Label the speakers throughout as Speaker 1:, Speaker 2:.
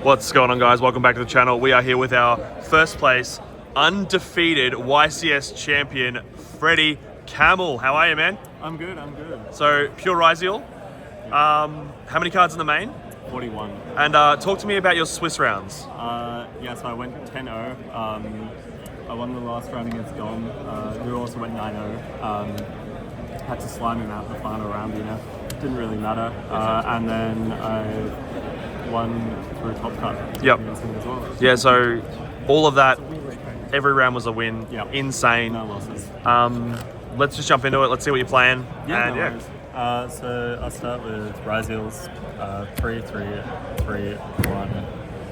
Speaker 1: What's going on, guys? Welcome back to the channel. We are here with our first place undefeated YCS champion, Freddie Camel. How are you, man?
Speaker 2: I'm good.
Speaker 1: So, pure Ryzeal. How many cards in the main?
Speaker 2: 41.
Speaker 1: And talk to me about your Swiss rounds.
Speaker 2: So I went 10-0. I won the last round against Dom, who also went 9-0. Had to slime him out in the final round, Didn't really matter. And then I won through top cut against him as well.
Speaker 1: Yeah, so all of that, every round was a win.
Speaker 2: Yep.
Speaker 1: Insane.
Speaker 2: No losses.
Speaker 1: Let's just jump into it. Let's see what you're playing.
Speaker 2: So I'll start with Ryzeal's 3-3-3-1,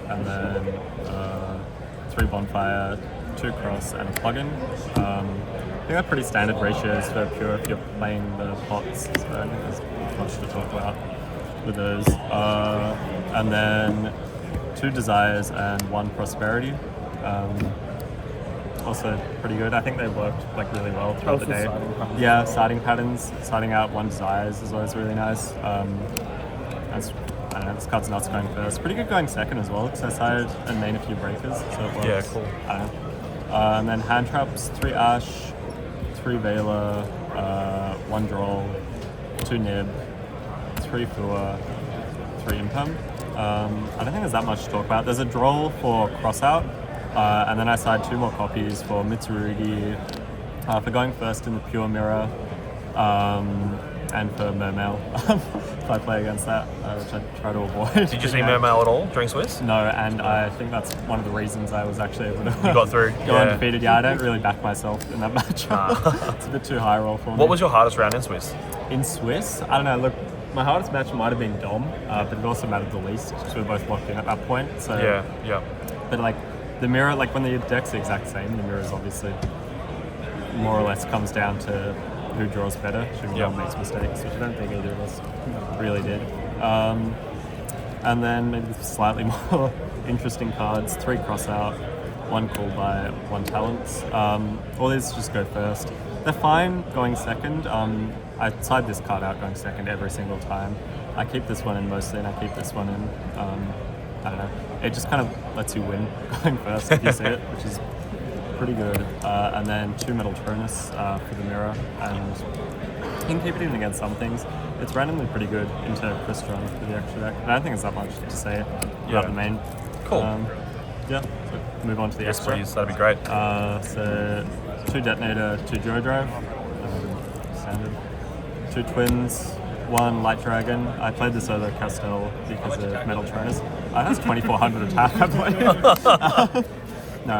Speaker 2: and then 3 bonfire, 2 cross, and a plugin. I think they're pretty standard ratios for pure if you're playing the pots, so I think there's not much to talk about with those. And then 2 desires and 1 prosperity. Also pretty good. I think they worked really well throughout the day. Yeah, starting patterns, starting out 1 desires is always really nice. I don't know, this card's nuts going first. Pretty good going second as well, because I started and made a few breakers, so it works.
Speaker 1: Yeah, cool.
Speaker 2: I don't know. And then hand traps, 3 Ashe, 3 Vela, 1 Droll, 2 Nib, 3 Fua, 3 Impem. I don't think there's that much to talk about. There's a Droll for crossout, and then I side 2 more copies for Mitsurugi, for going first in the pure mirror, and for Mermail, if I play against that, which I try to avoid.
Speaker 1: Did you see Mermail at all during Swiss?
Speaker 2: No, and I think that's one of the reasons I was actually able to
Speaker 1: You got through.
Speaker 2: go undefeated. Yeah, I don't really back myself in that match. It's a bit too high roll for me.
Speaker 1: What was your hardest round in Swiss?
Speaker 2: In Swiss? I don't know, look, my hardest match might have been Dom, but it also mattered the least, because we were both locked in at that point. So
Speaker 1: Yeah.
Speaker 2: But the mirror, when the deck's the exact same, the mirror is obviously more or less comes down to who draws better, who makes mistakes, which I don't think either of us really did. And then maybe slightly more interesting cards, 3 crossout, 1 cool by, 1 talents. All these just go first. They're fine going second. I side this card out going second every single time. I keep this one in mostly, and I keep this one in. I don't know. It just kind of lets you win going first if you see it, which is pretty good. And then 2 Metal Turnus for the mirror, and you can keep it even against some things. It's randomly pretty good into Crystron for the extra deck. I don't think there's that much to say about the main.
Speaker 1: Cool.
Speaker 2: So move on to the
Speaker 1: Yes,
Speaker 2: extra.
Speaker 1: please. That'd be great.
Speaker 2: So 2 Detonator, 2 Joy Drive, standard. 2 Twins, 1 Light Dragon. I played this over Castel because of Metal Turnus. It has 2400 attack, I believe. No,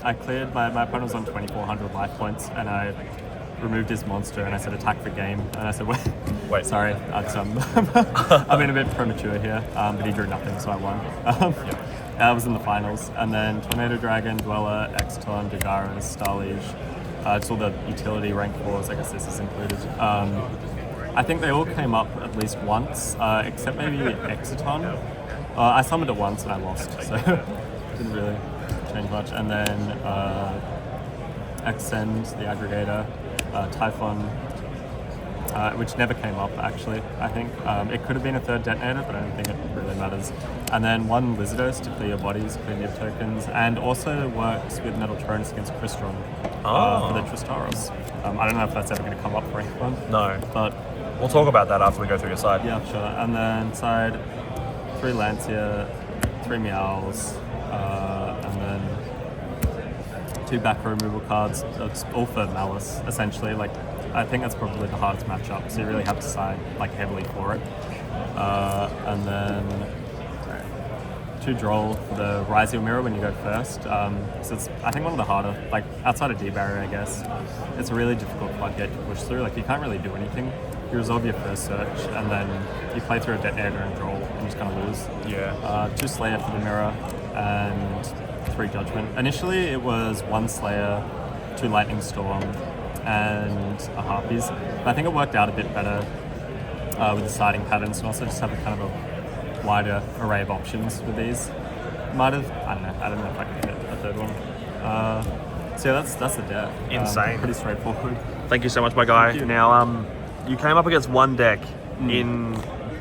Speaker 2: I cleared, my opponent was on 2400 life points, and I removed his monster, and I said attack for game, and I said wait, sorry, I'm being a bit premature here, but he drew nothing, so I won. I was in the finals, and then Tornado Dragon, Dweller, Exton, Dagaris, Starliege, it's all the utility rank 4s, I guess this is included. I think they all came up at least once, except maybe Exciton. I summoned it once and I lost, so didn't really change much. And then Extend, the aggregator, Typhon, which never came up actually, I think. It could have been a 3rd detonator, but I don't think it really matters. And then 1 Lizardos to clear your bodies, clear nib tokens, and also works with Metal Turnus against Crystron for the Tristaros. I don't know if that's ever going to come up for anyone.
Speaker 1: No.
Speaker 2: But
Speaker 1: we'll talk about that after we go through your side.
Speaker 2: Yeah, sure. And then side 3 Lancia, 3 Meowls, and then 2 back row removal cards. That's all for Malice, essentially. I think that's probably the hardest matchup, so you really have to side heavily for it. And then 2 Droll for the Ryzeal mirror when you go first. So it's, I think, one of the harder, outside of D-Barrier, I guess, it's a really difficult floodgate to push through. You can't really do anything. You resolve your first search, and then you play through a detonator and Droll, and you just kind of lose.
Speaker 1: Yeah.
Speaker 2: 2 Slayer for the mirror, and 3 Judgment. Initially, it was 1 Slayer, 2 Lightning Storm, and a Harpies. But I think it worked out a bit better with the starting patterns, and also just have a kind of a wider array of options with these. Might have, I don't know if I could fit a 3rd one. So yeah, that's the deck.
Speaker 1: Insane.
Speaker 2: Pretty straightforward.
Speaker 1: Thank you so much, my guy. Now, you came up against one deck in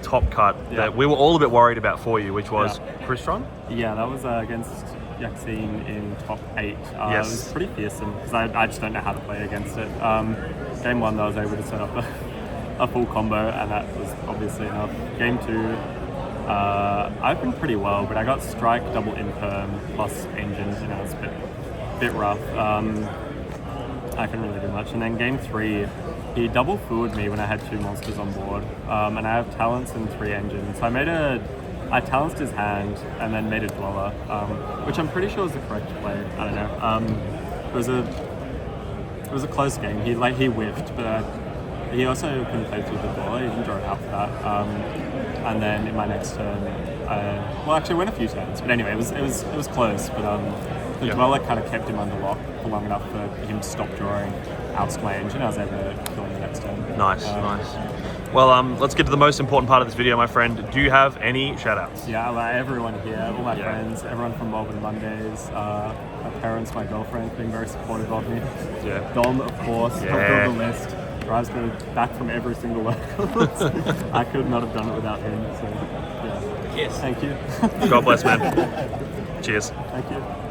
Speaker 1: top cut that we were all a bit worried about for you, which was Crystron.
Speaker 2: Yeah, that was against Yaxine in top 8. It was pretty fearsome because I just don't know how to play against it. Game 1, I was able to set up a full combo, and that was obviously enough. Game 2, I've been pretty well, but I got strike, double imperm, plus engines, you know, it's a bit rough. I couldn't really do much. And then game 3, he double fooled me when I had 2 monsters on board, and I have talents and 3 engines. So I talanced his hand and then made a dweller, which I'm pretty sure was the correct play. I don't know. It was a close game. He whiffed, but he also couldn't play through the dweller. He didn't draw it out for that. And then in my next turn, actually went a few turns, but anyway, it was close. But the dweller kind of kept him under lock for long enough for him to stop drawing out to my engine. I was able to kill him the next turn.
Speaker 1: Nice. Well, let's get to the most important part of this video, my friend. Do you have any shout-outs?
Speaker 2: Yeah, everyone here, all my friends, everyone from Melbourne Mondays, my parents, my girlfriend, being very supportive of me.
Speaker 1: Yeah.
Speaker 2: Dom, of course, helped build the list. Ryzeal back from every single workout. I could not have done it without him. So, yeah.
Speaker 3: Yes.
Speaker 2: Thank you.
Speaker 1: God bless, man. Cheers.
Speaker 2: Thank you.